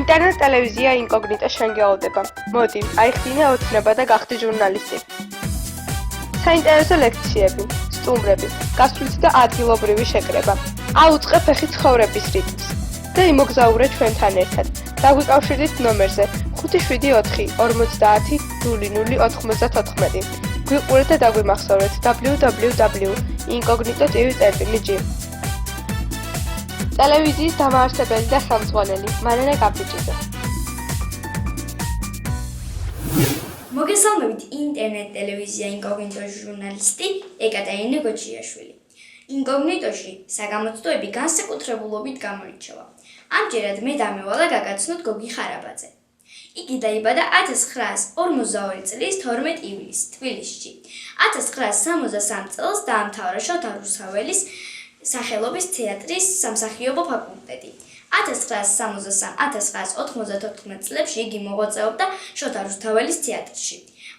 ინტერნეტ ტელევიზია ინკოგნიტო შენ გეოლდება. მოდი, აიხდინე ოცნება და გახდი ჟურნალისტი. საინტერესო ლექციები, სტუმრები, გასვლითი და ადგილობრივი შეკრება. აუწყე ფეხი ცხოვრების რიტმს და იმოგზაურე ჩვენთან ერთად. დაგვიკავშირდით ნომერზე 574500094. გვიყურეთ და დაგვიმახსოვრეთ www.incognito.tv.gr. ტელევიზიის დამაარსებელი და ხელმძღვანელი მარინა კაპიჭიძე. მოგესალმებით ინტერნეტ ტელევიზია ინკოგნიტოს ჟურნალისტი ეკატერინე გოჩიაშვილი. ინკოგნიტოში საგამოცდოები განსაკუთრებულობით გამოირჩევა. ამჯერად მე დამევალა გაგაცნოთ გოგი ხარაბაძე. იგი დაიბადა 1942 წლის 12 ივლისს თბილისში. 1963 წელს დაამთავრა შოთა რუსაველის სახელობის თეატრის სამსახიობო ფაკულტეტი. 1963-1994 წლებში იგი მოღვაწეობდა შოთა რუსთაველის თეატრში.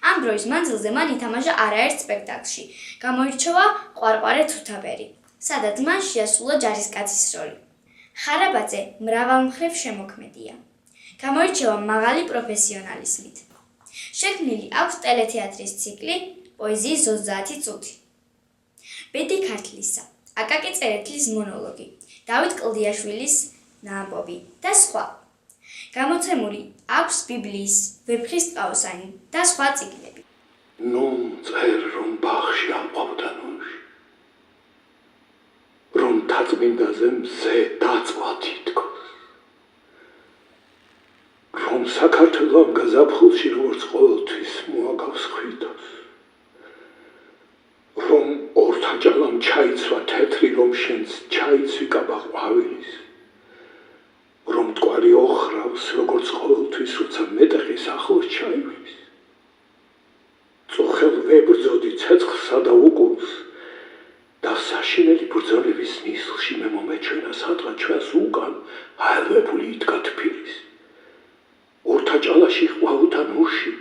ამ დროის მანძილზე მან ითამაშა არაერთ სპექტაკლში. გამოირჩევა ყვარყვარე თუთაბერი, სადაც მან შეასრულა ჯარისკაცის როლი. ხარაბაძე მრავალმხრივ შემოქმედია. გამოირჩევა მაღალი პროფესიონალიზმით. შექმნილი აქვს ტელეთეატრის ციკლი პოეზიის 30 წუთი. ბედი ქართლისა, აკაკი წერეთლის მონოლოგი, დავით კლდიაშვილის ნაამბობი და სხვა. გამოცემული აქვს ბიბლიის ვეფხის ტყავსანი და სხვა წიგნები. ნუ წერ რომ ბაღში ამყავდა ნუში, რომ თაწმინდაზე მზე დაწვა თითქოს, რომ საქართველო ამ გაზაფხულში როგორც ყოველთვის მოაგავს ხვითოს, რომ ორთაჭალამ ჩაიცვა თეთრი, რომ შენს ჩაიცვიკაბა ყვავილის, რომ მტკვარი ოხრავს, როგორც ყოველთვის, როცა მეტეხის ახლოს ჩაივლის. წუხელ ვებრძოდი ცეცხლსა და უკუნს და საშინელი ბრძოლების ნისლში მე მომეჩვენა სადღაც ჩვენს უკან აელვებული იდგა თბილის. ორთაჭალაში ყვავილთა ნუში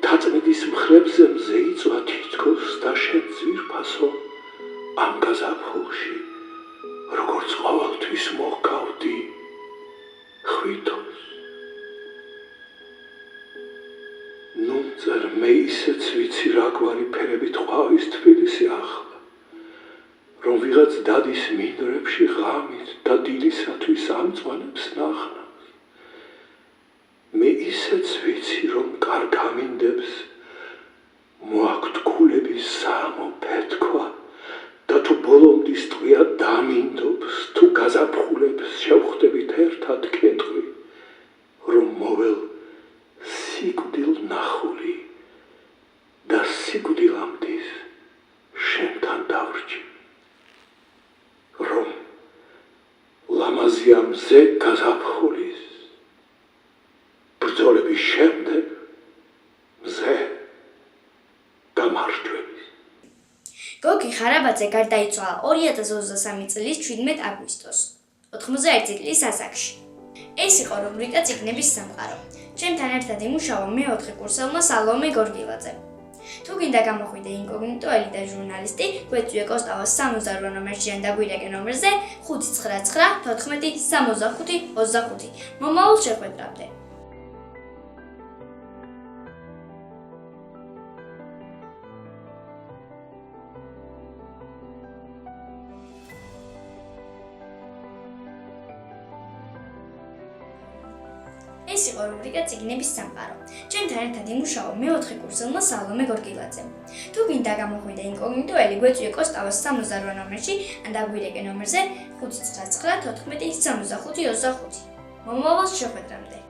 თაწმიდის მხრებზე მზე იწვა თითქოს და შენ ძვირფასო ამ გაზაფხულში როგორც ყოველთვის მოჰგავდი ხვითოს. ნუ წერ მე ისეც ვიცი რაგვარი ფერებით ყვავის თბილისი ახლა, რომ ვიღაც დადის მინდვრებში ღამით და დილისათვის ამწვანებს ნახნავს. მე ისეც ვიცი, რომ კარგ ამინდებს მოაქვთ ქულების საამო ფეთქვა და თუ ბოლომდის ტყვია დამინდობს, თუ გაზაფხულებს შევხვდებით ერთად კეტყვი, რომ მოվել სიკვდილ ნახული და სიკვდილამდის შენთან დავრჩი, რომ ლამაზია მზე გაზაფხულის ბრძოლების შემდეგ მზე გამარჯვების. გოგი ხარაბაძე გარდაიცვალა 2023 წლის 17 აგვისტოს 91 წლის ასაკში. ეს იყო რუბრიკა წიგნების სამყარო. ჩემთან ერთად იმუშავა მეოთხე კურსელმა სალომე გორგილაძე. თუ გინდა გამოხვიდე ინკოგნიტოელი და ჟურნალისტი, გვეწვიე კოსტავას 68 ნომერში ან დაგვირეკე ნომერზე 599 14 65 25. მომავალ შეხვედრამდე. ეს იყო რუბრიკა წიგნების სამყარო. ჩემთან ერთად იმუშავა მეოთხე კურსელმა სალომე გორგილაძემ. თუ გინდა გამოხვიდე ინკოგნიტოელი, გვეწვიე კოსტავას 68 ნომერში ან დაგვირეკე ნომერზე 599 14 65 25. მომავალ შეხვედრამდე.